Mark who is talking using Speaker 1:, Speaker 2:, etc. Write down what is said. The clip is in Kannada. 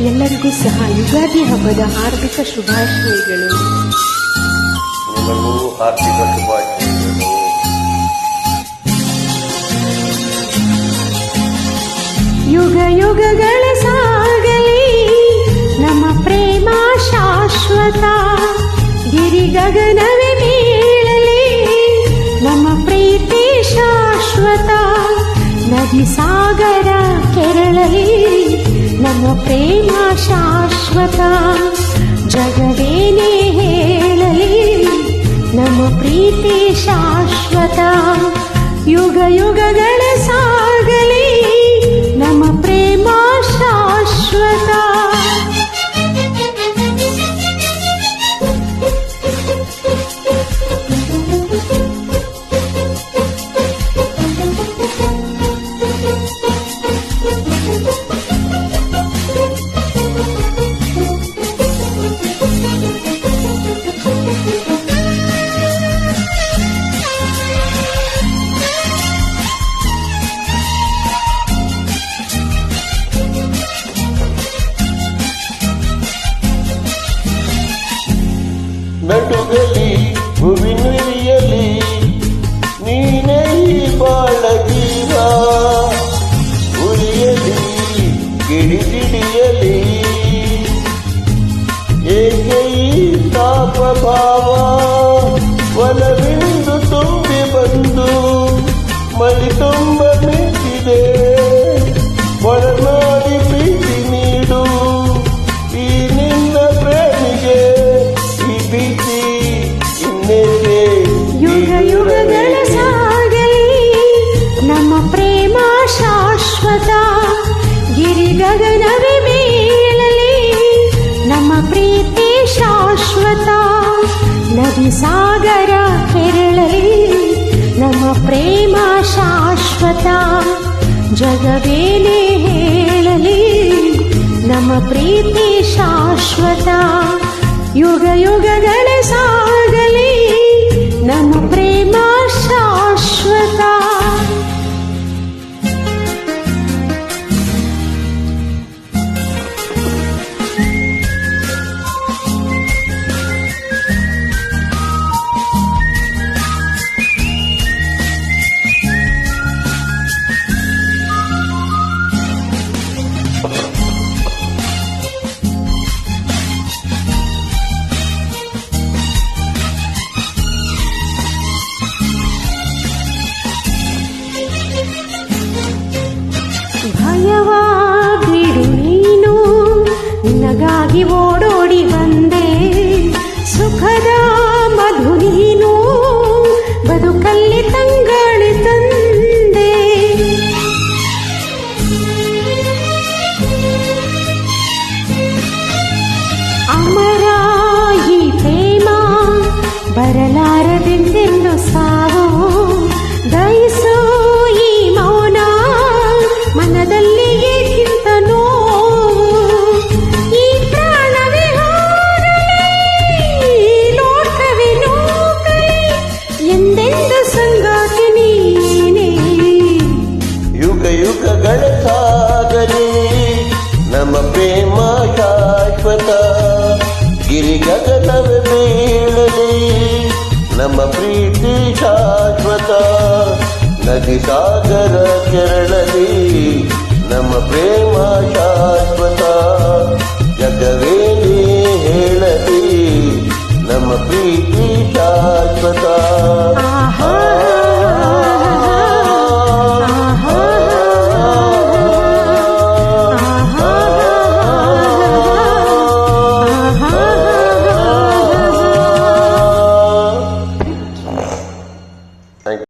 Speaker 1: ಎಲ್ಲರಿಗೂ ಸಹ ಯುಗಾದಿ ಹಬ್ಬದ ಹಾರ್ದಿಕ ಶುಭಾಶಯಗಳು.
Speaker 2: ನಿಮಗೂ ಹಾರ್ದಿಕ ಶುಭಾಶಯಗಳು.
Speaker 1: ಯುಗ ಯುಗಗಳ ಸಾಗಲಿ ನಮ್ಮ ಪ್ರೇಮ ಶಾಶ್ವತ, ಗಿರಿ ಗಗನವೇ ಬೀಳಲಿ ನಮ್ಮ ಪ್ರೀತಿ ಶಾಶ್ವತ, ನದಿ ಸಾಗರ ಕೆರಳಲಿ ನಮ್ಮ ಪ್ರೇಮ ಶಾಶ್ವತ, ಜಗವೇನೇ ಹೇಳಲಿ ನಮ್ಮ ಪ್ರೀತಿ ಶಾಶ್ವತ, ಯುಗ ಯುಗಗಳ ಸಾಗಲಿ ನಮ್ಮ ಪ್ರೇಮ ಶಾಶ್ವತ.
Speaker 2: ನಡುಗಲಿ ಹೂವಿನುರಿಯಲಿ ನೀನೇ ಬಾಳ ಜೀವ, ಉರಿಯಲಿ ಗಿಡಿಗಿಡಿಯಲಿ ಏಕೆ ಈ ತಾಪ ಭಾವ, ಒಲವಿಂದು ತುಂಬಿ ಬಂದು ಮಳಿ ತುಂಬ ನಿಂತಿದೆ, ಒಳನಾಡಿ ಪ್ರೀತಿ ನೀಡು ಈ ನಿನ್ನ ಪ್ರೇಮಿಗೆ,
Speaker 1: ಯುಗ ಯುಗಗಳ ಸಾಗಲಿ ನಮ್ಮ ಪ್ರೇಮ ಶಾಶ್ವತ, ಗಿರಿ ಗಗನವೇ ಬೀಳಲಿ ನಮ್ಮ ಪ್ರೀತಿ ಶಾಶ್ವತ, ನದಿ ಸಾಗರ ಕೆರಳಲಿ ನಮ್ಮ ಪ್ರೇಮ ಶಾಶ್ವತ, ಜಗವೇನೇ ಹೇಳಲಿ ನಮ್ಮ ಪ್ರೀತಿ ಶಾಶ್ವತ, ಯುಗ ಯುಗಗಳ ಸಾಗಲಿ ನಮ್ಮ ಪ್ರೇಮ ಶಾಶ್ವತ. ಭಯವ ಬಿಡು ನೀನು, ನಿನಗಾಗಿ ಓಡೋಡಿ ಬಂದೆ, ಸುಖದ ಮಧು ನೀನು, ಬದುಕಲ್ಲಿ ತಂಗಾಳಿ ತಂದೆ, ಅಮರ ಈ ಪ್ರೇಮ ಬರಲಾರದೆಂದೆಂದು ಸಾವು, ದಯಿಸೋ ಈ ಮೌನ ಮನದಲ್ಲಿ ಏಕಿಂತ ನೋವು, ಈ ಪ್ರಾಣವೇ ಹೋಗಲಿ ಲೋಕವೇ ನೂಕಲಿ ಎಂದೆಂದು ಸಂಗಾತಿ ನೀನೇ,
Speaker 2: ಯುಗ ಯುಗಗಳ ಸಾಗಲಿ ನಮ್ಮ ಪ್ರೇಮ ಶಾಶ್ವತ, ಗಿರಿ ಗಗನವೇ ಬೀಳಲಿ ನಮ್ಮ ಪ್ರೀತಿ ಶಾಶ್ವತ, ನದಿ ಸಾಗರ ಕೆರಳಲಿ ನಮ್ಮ ಪ್ರೇಮ ಶಾಶ್ವತ, ಜಗವೇನೇ ಹೇಳಲಿ ನಮ್ಮ ಪ್ರೀತಿ ಶಾಶ್ವತ.